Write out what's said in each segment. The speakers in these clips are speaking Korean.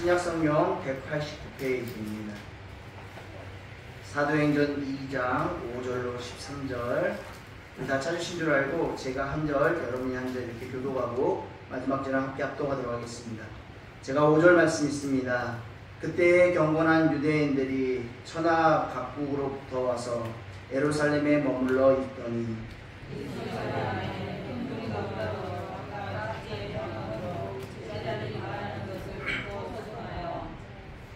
신약성경 189페이지입니다. 사도행전 2장 5절로 13절 다 찾으신 줄 알고 제가 한 절, 여러분이 한 절 이렇게 교독하고 마지막 절랑 함께 합독하도록 하겠습니다. 제가 5절 말씀 있습니다. 그때의 경건한 유대인들이 천하 각국으로부터 와서 예루살렘에 머물러 있더니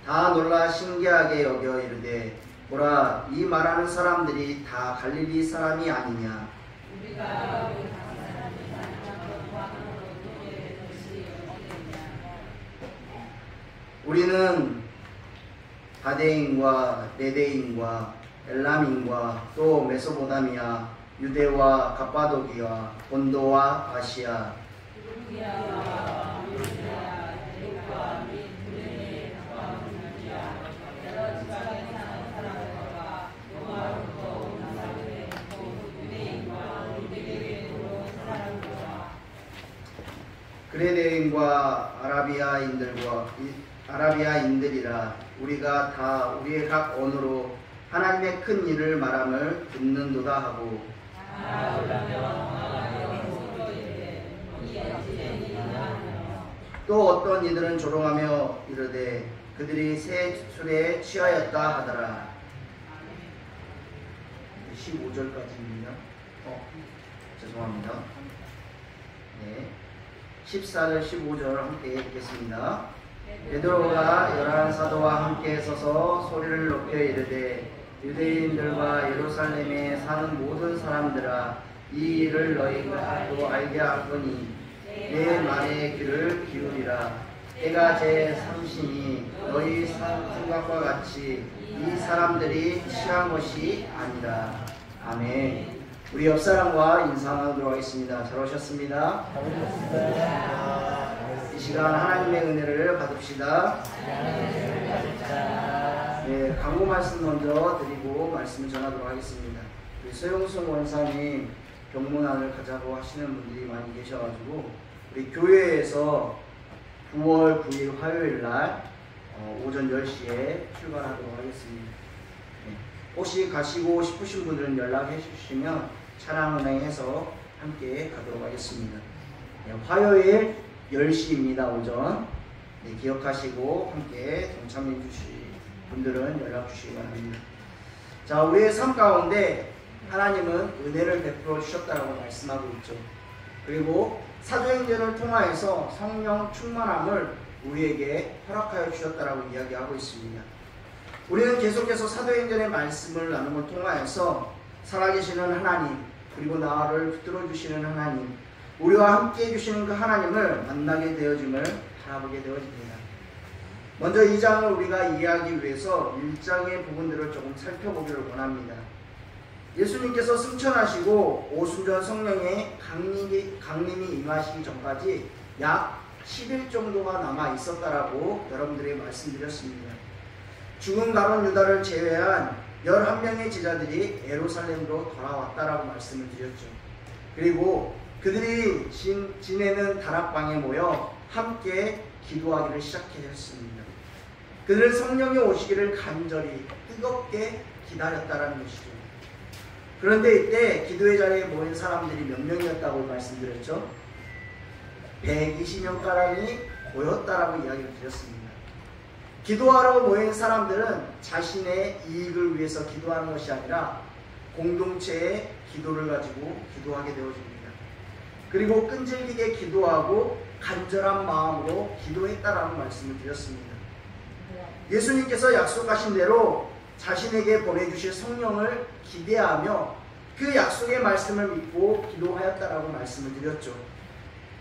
다 놀라 신기하게 여겨 이르되 보라, 이 말하는 사람들이 다 갈릴리 사람이 아니냐. 우리는 바데인과 레데인과 엘람인과 또 메소포타미아, 유대와 갑바도기아, 본도와 아시아, 그레네인과 아라비아인들이라 우리가 다 우리의 각 언어로 하나님의 큰 일을 말함을 듣는도다 하고 또 어떤 이들은 조롱하며 이르되 그들이 새 술에 취하였다 하더라. 15절까지입니다. 죄송합니다. 네. 14절 15절 함께 읽겠습니다. 베드로가 열한 사도와 함께 서서 소리를 높여 이르되 유대인들과 예루살렘에 사는 모든 사람들아, 이 일을 너희가 또 알게 하거니 내 말에 귀를 기울이라. 때가 제 삼신이 너희 생각과 같이 이 사람들이 취한 것이 아니라. 아멘. 우리 옆사람과 인사하도록 하겠습니다. 잘 오셨습니다. 이 시간 하나님의 은혜를 받읍시다. 네, 광고 말씀 먼저 드리고 말씀을 전하도록 하겠습니다. 우리 서영순 원사님 병문안을 가자고 하시는 분들이 많이 계셔가지고 우리 교회에서 9월 9일 화요일 날 오전 10시에 출발하도록 하겠습니다. 네, 혹시 가시고 싶으신 분들은 연락해 주시면 차량 운행해서 함께 가도록 하겠습니다. 네, 화요일 10시입니다. 오전. 네, 기억하시고 함께 동참해 주실 분들은 연락 주시기 바랍니다. 자, 우리의 삶 가운데 하나님은 은혜를 베풀어 주셨다고 말씀하고 있죠. 그리고 사도행전을 통하여서 성령 충만함을 우리에게 허락하여 주셨다고 이야기하고 있습니다. 우리는 계속해서 사도행전의 말씀을 나눔을 통하여서 살아계시는 하나님, 그리고 나를 붙들어 주시는 하나님, 우리와 함께 해주시는 그 하나님을 만나게 되어짐을 바라보게 되어집니다. 먼저 2장을 우리가 이해하기 위해서 1장의 부분들을 조금 살펴보기를 원합니다. 예수님께서 승천하시고 오순절 성령의 강림이 임하시기 전까지 약 10일 정도가 남아 있었다라고 여러분들에게 말씀드렸습니다. 죽은 가룟 유다를 제외한 11명의 제자들이 예루살렘으로 돌아왔다라고 말씀을 드렸죠. 그리고 그들이 지내는 다락방에 모여 함께 기도하기를 시작했습니다. 그들은 성령이 오시기를 간절히 뜨겁게 기다렸다라는 것이죠. 그런데 이때 기도의 자리에 모인 사람들이 몇 명이었다고 말씀드렸죠? 120명가량이 모였다라고 이야기를 드렸습니다. 기도하러 모인 사람들은 자신의 이익을 위해서 기도하는 것이 아니라 공동체의 기도를 가지고 기도하게 되어집니다. 그리고 끈질기게 기도하고 간절한 마음으로 기도했다라는 말씀을 드렸습니다. 예수님께서 약속하신 대로 자신에게 보내주실 성령을 기대하며 그 약속의 말씀을 믿고 기도하였다라고 말씀을 드렸죠.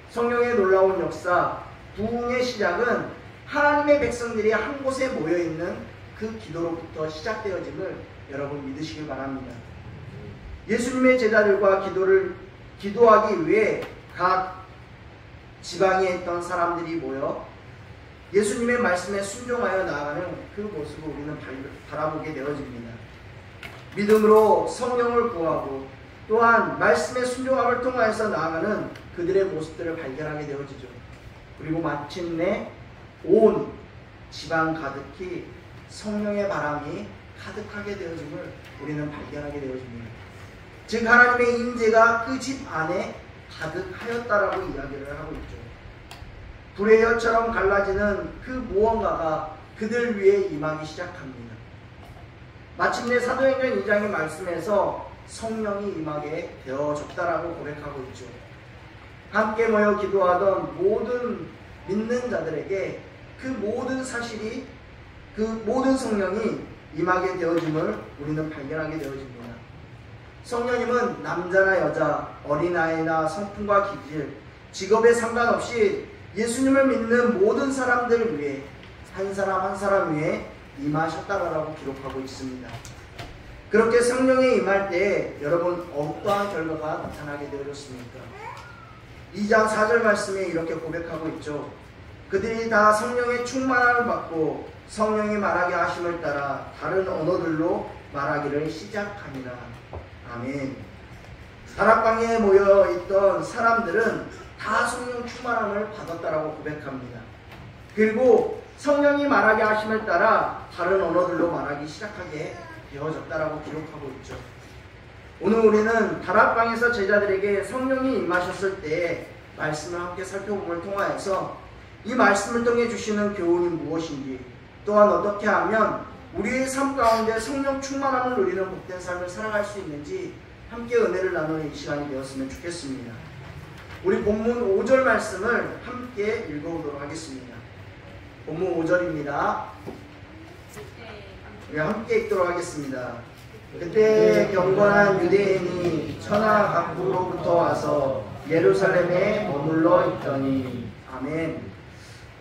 성령의 놀라운 역사, 부흥의 시작은 하나님의 백성들이 한 곳에 모여있는 그 기도로부터 시작되어짐을 여러분 믿으시길 바랍니다. 예수님의 제자들과 기도하기 위해 각 지방에 있던 사람들이 모여 예수님의 말씀에 순종하여 나아가는 그 모습을 우리는 바라보게 되어집니다. 믿음으로 성령을 구하고 또한 말씀의 순종함을 통하여서 나아가는 그들의 모습들을 발견하게 되어지죠. 그리고 마침내 온 집안 가득히 성령의 바람이 가득하게 되어짐을 우리는 발견하게 되어집니다. 즉 하나님의 임재가 그 집 안에 가득하였다라고 이야기를 하고 있죠. 불의 혀처럼 갈라지는 그 무언가가 그들 위에 임하기 시작합니다. 마침내 사도행전 2장의 말씀에서 성령이 임하게 되어졌다라고 고백하고 있죠. 함께 모여 기도하던 모든 믿는 자들에게 그 모든 사실이, 그 모든 성령이 임하게 되어짐을 우리는 발견하게 되어집니다. 성령님은 남자나 여자, 어린아이나 성품과 기질, 직업에 상관없이 예수님을 믿는 모든 사람들 위해, 한 사람 한 사람 위에 임하셨다라고 기록하고 있습니다. 그렇게 성령이 임할 때 여러분 어떠한 결과가 나타나게 되었습니까? 2장 4절 말씀에 이렇게 고백하고 있죠. 그들이 다 성령의 충만함을 받고 성령이 말하게 하심을 따라 다른 언어들로 말하기를 시작하니라. 아멘. 다락방에 모여있던 사람들은 다 성령 충만함을 받았다라고 고백합니다. 그리고 성령이 말하게 하심을 따라 다른 언어들로 말하기 시작하게 되어졌다라고 기록하고 있죠. 오늘 우리는 다락방에서 제자들에게 성령이 임하셨을 때 말씀을 함께 살펴봄을 통하여서 이 말씀을 통해 주시는 교훈이 무엇인지, 또한 어떻게 하면 우리의 삶 가운데 성령 충만함을 누리는 복된 삶을 살아갈 수 있는지 함께 은혜를 나누는 이 시간이 되었으면 좋겠습니다. 우리 본문 5절 말씀을 함께 읽어보도록 하겠습니다. 본문 5절입니다. 우리 함께 읽도록 하겠습니다. 그때 경건한 유대인이 천하 각국으로부터 와서 예루살렘에 머물러 있더니. 아멘.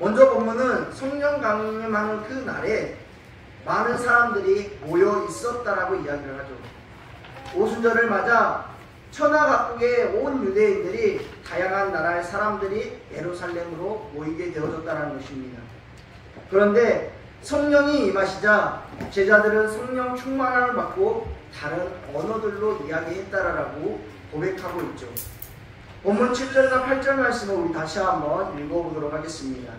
먼저 본문은 성령 강림하는 그 날에 많은 사람들이 모여 있었다라고 이야기를 하죠. 오순절을 맞아 천하 각국의 온 유대인들이, 다양한 나라의 사람들이 예루살렘으로 모이게 되어졌다는 것입니다. 그런데 성령이 임하시자 제자들은 성령 충만함을 받고 다른 언어들로 이야기했다라고 고백하고 있죠. 본문 7절과 8절 말씀을 우리 다시 한번 읽어보도록 하겠습니다.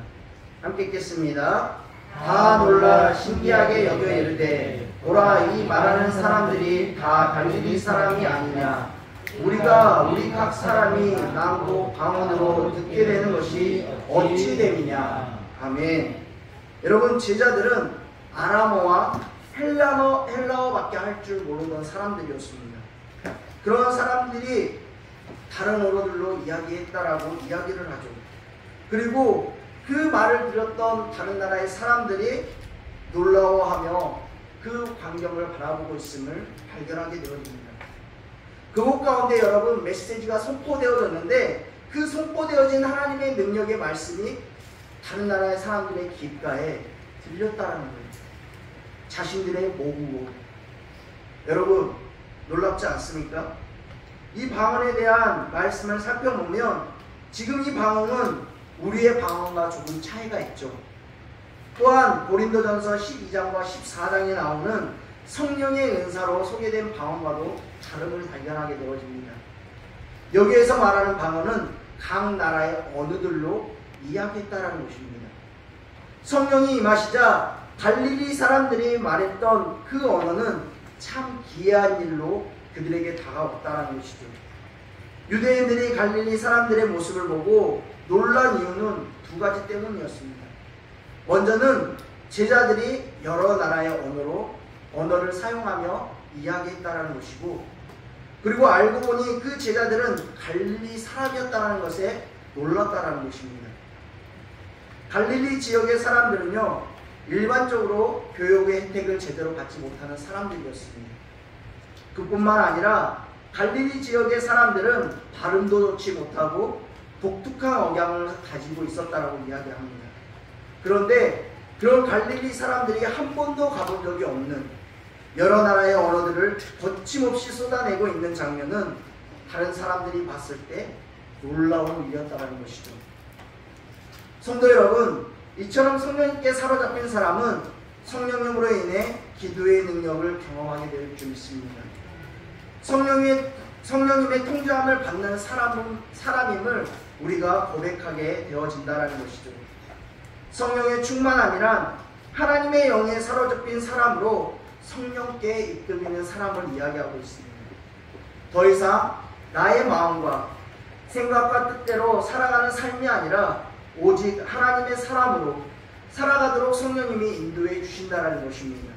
함께 읽겠습니다. 다 놀라 신기하게 여겨 이르되, 보라, 이 말하는 사람들이 다 갈릴리 사람이 아니냐? 우리가 우리 각 사람이 남고 방언으로 듣게 되는 것이 어찌 됨이냐? 아멘. 여러분, 제자들은 아람어와 헬라어밖에 할 줄 모르던 사람들이었습니다. 그런 사람들이 다른 언어들로 이야기했다라고 이야기를 하죠. 그리고 그 말을 들었던 다른 나라의 사람들이 놀라워하며 그 광경을 바라보고 있음을 발견하게 되어집니다. 그곳 가운데 여러분 메시지가 선포되어졌는데, 그 선포되어진 하나님의 능력의 말씀이 다른 나라의 사람들의 귓가에 들렸다는 거예요. 자신들의 모국어. 여러분 놀랍지 않습니까? 이 방언에 대한 말씀을 살펴보면 지금 이 방언은 우리의 방언과 조금 차이가 있죠. 또한 고린도전서 12장과 14장에 나오는 성령의 은사로 소개된 방언과도 다름을 발견하게 되어집니다. 여기에서 말하는 방언은 각 나라의 언어들로 이야기했다라는 것입니다. 성령이 임하시자 갈릴리 사람들이 말했던 그 언어는 참 기이한 일로 그들에게 다가왔다라는 것이죠. 유대인들이 갈릴리 사람들의 모습을 보고 놀란 이유는 두 가지 때문이었습니다. 먼저는 제자들이 여러 나라의 언어를 사용하며 이야기했다라는 것이고, 그리고 알고 보니 그 제자들은 갈릴리 사람이었다는 것에 놀랐다라는 것입니다. 갈릴리 지역의 사람들은요, 일반적으로 교육의 혜택을 제대로 받지 못하는 사람들이었습니다. 그뿐만 아니라 갈릴리 지역의 사람들은 발음도 좋지 못하고 독특한 억양을 가지고 있었다라고 이야기합니다. 그런데 그런 갈릴리 사람들이 한 번도 가본 적이 없는 여러 나라의 언어들을 거침없이 쏟아내고 있는 장면은 다른 사람들이 봤을 때 놀라운 일이었다는 것이죠. 성도 여러분, 이처럼 성령님께 사로잡힌 사람은 성령님으로 인해 기도의 능력을 경험하게 될 줄 믿습니다. 성령님의 통제함을 받는 사람임을 우리가 고백하게 되어진다는 것이죠. 성령의 충만함이란 하나님의 영에 사로잡힌 사람으로 성령께 이끌리는 사람을 이야기하고 있습니다. 더 이상 나의 마음과 생각과 뜻대로 살아가는 삶이 아니라 오직 하나님의 사람으로 살아가도록 성령님이 인도해 주신다는 것입니다.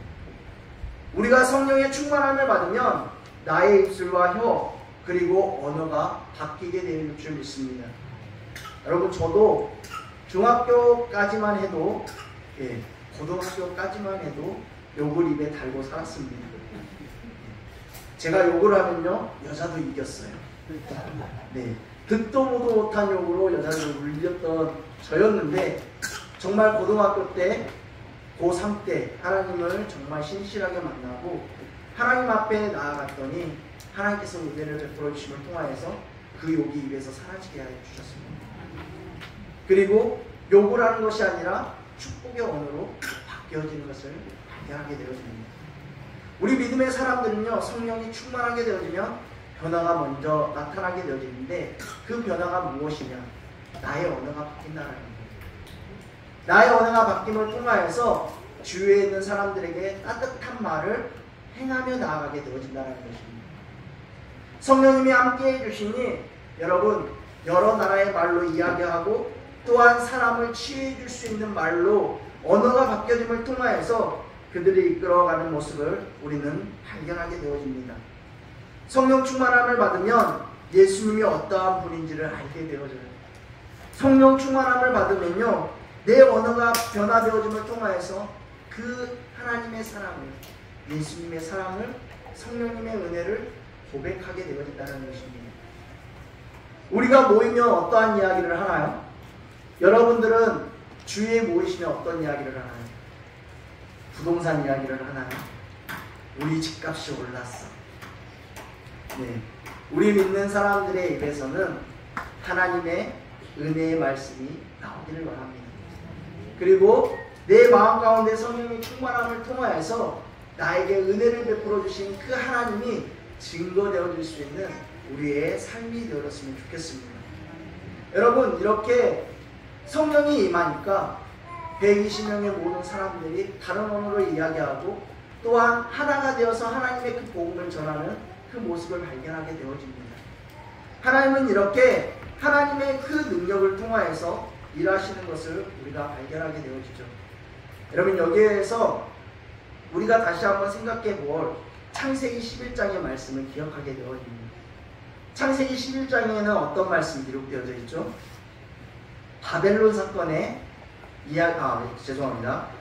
우리가 성령의 충만함을 받으면 나의 입술과 혀 그리고 언어가 바뀌게 될 줄 믿습니다. 여러분, 저도 중학교까지만 해도 고등학교까지만 해도 욕을 입에 달고 살았습니다. 제가 욕을 하면요 여자도 이겼어요. 네, 듣도 보도 못한 욕으로 여자를 울렸던 저였는데, 정말 고등학교 때 고3 때 하나님을 정말 신실하게 만나고 하나님 앞에 나아갔더니 하나님께서 은혜를 베풀어 주심을 통하여서 그 욕이 입에서 사라지게 하여 주셨습니다. 그리고 욕을 하는 것이 아니라 축복의 언어로 바뀌어지는 것을 발견하게 되어집니다. 우리 믿음의 사람들은요, 성령이 충만하게 되어지면 변화가 먼저 나타나게 되어지는데, 그 변화가 무엇이냐? 나의 언어가 바뀐다는 거예요. 나의 언어가 바뀜을 통하여서 주위에 있는 사람들에게 따뜻한 말을 행하며 나아가게 되어진다는 것입니다. 성령님이 함께해 주시니 여러분, 여러 나라의 말로 이야기하고 또한 사람을 치유해 줄 수 있는 말로 언어가 바뀌어짐을 통하여서 그들이 이끌어가는 모습을 우리는 발견하게 되어집니다. 성령 충만함을 받으면 예수님이 어떠한 분인지를 알게 되어져요. 성령 충만함을 받으면요, 내 언어가 변화되어짐을 통하여서 그 하나님의 사랑을, 예수님의 사랑을, 성령님의 은혜를 고백하게 되어진다는 것입니다. 우리가 모이면 어떠한 이야기를 하나요? 여러분들은 주위에 모이시면 어떤 이야기를 하나요? 부동산 이야기를 하나요? 우리 집값이 올랐어. 네, 우리 믿는 사람들의 입에서는 하나님의 은혜의 말씀이 나오기를 바랍니다. 그리고 내 마음 가운데 성령의 충만함을 통하여서 나에게 은혜를 베풀어 주신 그 하나님이 증거되어질 수 있는 우리의 삶이 되었으면 좋겠습니다. 여러분, 이렇게 성령이 임하니까 120명의 모든 사람들이 다른 언어로 이야기하고 또한 하나가 되어서 하나님의 그 복음을 전하는 그 모습을 발견하게 되어집니다. 하나님은 이렇게 하나님의 그 능력을 통하여서 일하시는 것을 우리가 발견하게 되어지죠. 여러분, 여기에서 우리가 다시 한번 생각해 볼 창세기 11장의 말씀을 기억하게 되어집니다. 창세기 11장에는 어떤 말씀이 기록되어져 있죠? 바벨론 사건의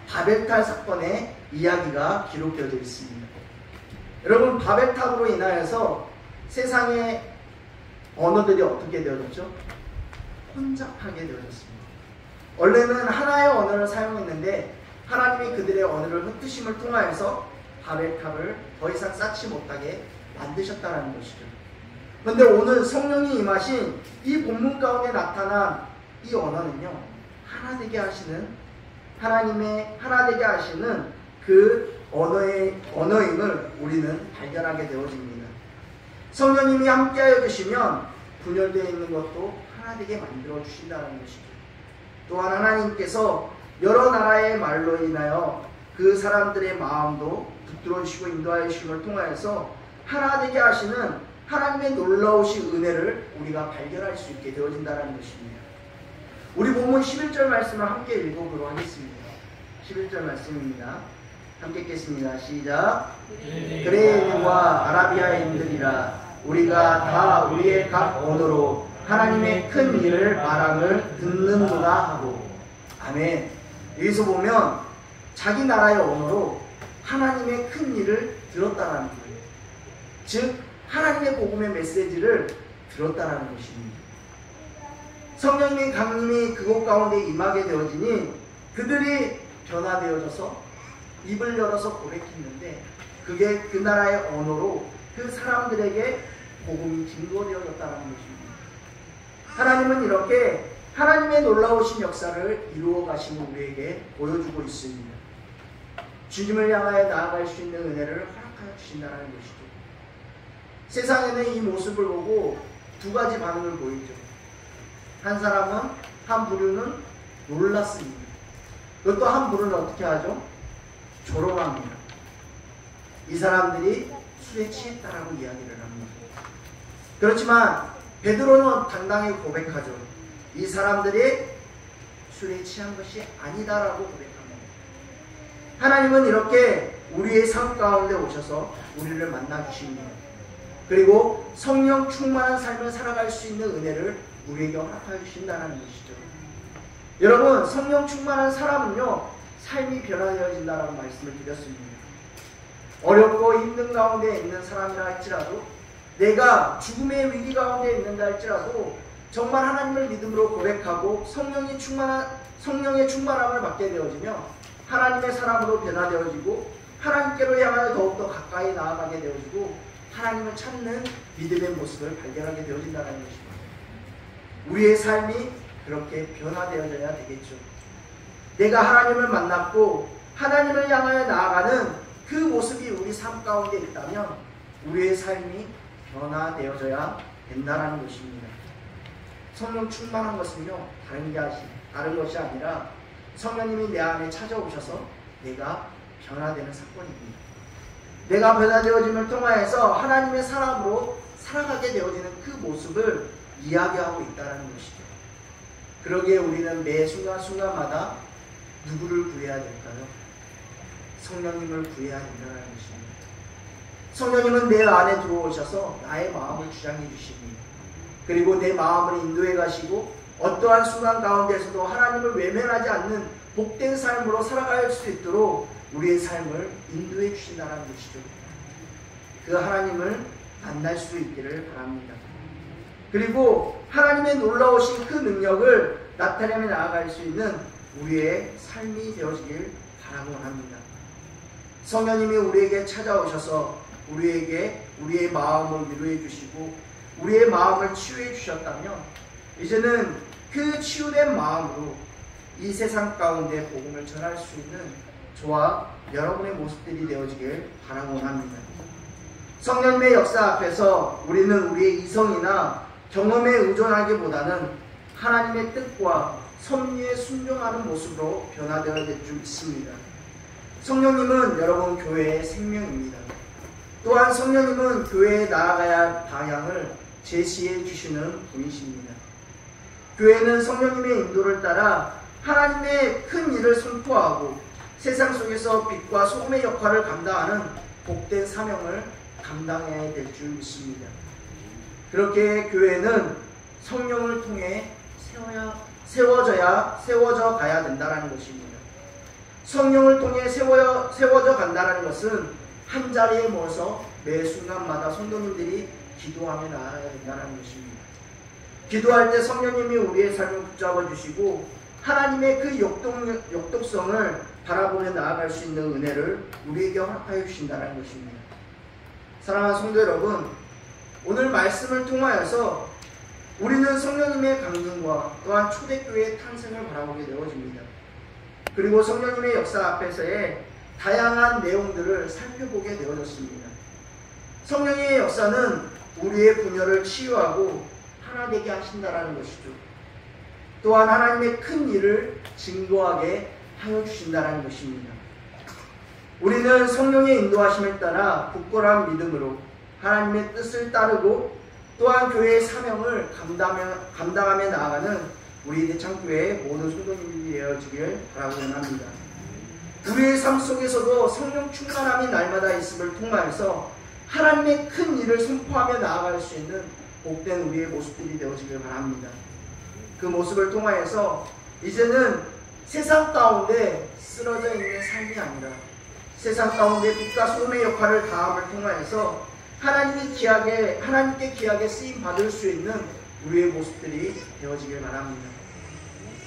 바벨탑 사건의 이야기가 기록되어져 있습니다. 여러분, 바벨탑으로 인하여서 세상의 언어들이 어떻게 되어졌죠? 혼잡하게 되어졌습니다. 원래는 하나의 언어를 사용했는데 하나님이 그들의 언어를 흩으심을 통하여서 바벨탑을 더 이상 쌓지 못하게 만드셨다는 것이죠. 그런데 오늘 성령이 임하신 이 본문 가운데 나타난 이 언어는요, 하나 되게 하시는 하나님의 하나 되게 하시는 그 언어임을 우리는 발견하게 되어집니다. 성령님이 함께하여 주시면 분열되어 있는 것도 하나 되게 만들어 주신다는 것이죠. 또한 하나님께서 여러 나라의 말로 인하여 그 사람들의 마음도 붙들어 주시고 인도하여 주심을 통하여서 하나 되게 하시는 하나님의 놀라우신 은혜를 우리가 발견할 수 있게 되어진다는 것입니다. 우리 본문 11절 말씀을 함께 읽어보도록 하겠습니다. 11절 말씀입니다. 함께 읽겠습니다. 시작. 그레인과 아라비아인들이라 우리가 다 우리의 각 언어로 하나님의 큰 일을 말함을 듣는도다 하고. 아멘. 여기서 보면 자기 나라의 언어로 하나님의 큰 일을 들었다라는 거예요. 즉 하나님의 복음의 메시지를 들었다라는 것입니다. 성령님의 강림이 그곳 가운데 임하게 되어지니 그들이 변화되어져서 입을 열어서 고백했는데 그게 그 나라의 언어로 그 사람들에게 복음이 증거되어졌다는 것입니다. 하나님은 이렇게 하나님의 놀라우신 역사를 이루어 가시고 우리에게 보여주고 있습니다. 주님을 향하여 나아갈 수 있는 은혜를 허락하여 주신다는 것이죠. 세상에는 이 모습을 보고 두 가지 반응을 보이죠. 한 사람은, 한 부류는 놀랐습니다. 또 함부로는 어떻게 하죠? 조롱합니다. 이 사람들이 술에 취했다라고 이야기를 합니다. 그렇지만 베드로는 당당히 고백하죠. 이 사람들이 술에 취한 것이 아니다라고 고백합니다. 하나님은 이렇게 우리의 삶 가운데 오셔서 우리를 만나 주십니다. 그리고 성령 충만한 삶을 살아갈 수 있는 은혜를 우리에게 허락하여 주신다는 것이죠. 여러분, 성령 충만한 사람은요, 삶이 변화되어진다라고 말씀을 드렸습니다. 어렵고 힘든 가운데 있는 사람이라 할지라도, 내가 죽음의 위기 가운데 있는다 할지라도 정말 하나님을 믿음으로 고백하고 성령의 충만함을 받게 되어지며 하나님의 사람으로 변화되어지고 하나님께로 향하여 더욱더 가까이 나아가게 되어지고 하나님을 찾는 믿음의 모습을 발견하게 되어진다는 것입니다. 우리의 삶이 그렇게 변화되어져야 되겠죠. 내가 하나님을 만났고 하나님을 향하여 나아가는 그 모습이 우리 삶 가운데 있다면 우리의 삶이 변화되어져야 된다는 것입니다. 성령 충만한 것은요, 다른 것이 아니라 성령님이 내 안에 찾아오셔서 내가 변화되는 사건입니다. 내가 변화되어짐을 통하여서 하나님의 사람으로 살아가게 되어지는 그 모습을 이야기하고 있다는 것이죠. 그러기에 우리는 매 순간순간마다 누구를 구해야 될까요? 성령님을 구해야 된다는 것입니다. 성령님은 내 안에 들어오셔서 나의 마음을 주장해 주십니다. 그리고 내 마음을 인도해 가시고 어떠한 순간 가운데서도 하나님을 외면하지 않는 복된 삶으로 살아갈 수 있도록 우리의 삶을 인도해 주신다는 것이죠. 그 하나님을 만날 수 있기를 바랍니다. 그리고 하나님의 놀라우신 그 능력을 나타내며 나아갈 수 있는 우리의 삶이 되어지길 바라고 합니다. 성령님이 우리에게 찾아오셔서 우리의 마음을 위로해 주시고 우리의 마음을 치유해 주셨다면 이제는 그 치유된 마음으로 이 세상 가운데 복음을 전할 수 있는 저와 여러분의 모습들이 되어지길 바라고 합니다. 성령님의 역사 앞에서 우리는 우리의 이성이나 경험에 의존하기보다는 하나님의 뜻과 섭리에 순종하는 모습으로 변화되어야 될 줄 믿습니다. 성령님은 여러분 교회의 생명입니다. 또한 성령님은 교회에 나아가야 할 방향을 제시해 주시는 분이십니다. 교회는 성령님의 인도를 따라 하나님의 큰 일을 선포하고 세상 속에서 빛과 소금의 역할을 감당하는 복된 사명을 감당해야 될 줄 믿습니다. 그렇게 교회는 성령을 통해 세워져 가야 된다는 것입니다. 성령을 통해 세워져 간다는 것은 한 자리에 모여서 매 순간마다 성도님들이 기도하며 나아가야 된다는 것입니다. 기도할 때 성령님이 우리의 삶을 붙잡아 주시고 하나님의 그 역독성을 바라보며 나아갈 수 있는 은혜를 우리에게 허락하여 주신다는 것입니다. 사랑하는 성도 여러분, 오늘 말씀을 통하여서 우리는 성령님의 강림과 또한 초대교회의 탄생을 바라보게 되어집니다. 그리고 성령님의 역사 앞에서의 다양한 내용들을 살펴보게 되어졌습니다. 성령의 역사는 우리의 분열을 치유하고 하나 되게 하신다는 것이죠. 또한 하나님의 큰 일을 증거하게 하여 주신다는 것입니다. 우리는 성령의 인도하심을 따라 굳건한 믿음으로 하나님의 뜻을 따르고 또한 교회의 사명을 감당하며 나아가는 우리 대창교회의 모든 성도님이 되어지길 바라고 합니다. 우리의 삶 속에서도 성령 충만함이 날마다 있음을 통하여서 하나님의 큰 일을 선포하며 나아갈 수 있는 복된 우리의 모습들이 되어지길 바랍니다. 그 모습을 통하여서 이제는 세상 가운데 쓰러져 있는 삶이 아니라 세상 가운데 빛과 소금의 역할을 다함을 통하여서 하나님께 귀하게 쓰임 받을 수 있는 우리의 모습들이 되어지길 바랍니다.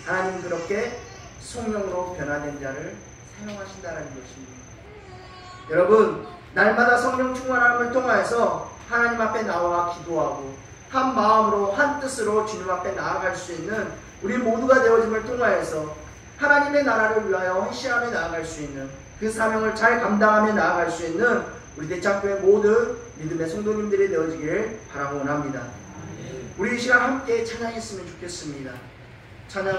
하나님 그렇게 성령으로 변화된 자를 사용하신다는 것입니다. 여러분, 날마다 성령 충만함을 통하여서 하나님 앞에 나와 기도하고 한 마음으로 한 뜻으로 주님 앞에 나아갈 수 있는 우리 모두가 되어짐을 통하여서 하나님의 나라를 위하여 헌신하며 나아갈 수 있는 그 사명을 잘 감당하며 나아갈 수 있는 우리 대창교회 모든 믿음의 성도님들이 되어지길 바라고 원합니다. 우리 이 시간 함께 찬양했으면 좋겠습니다. 찬양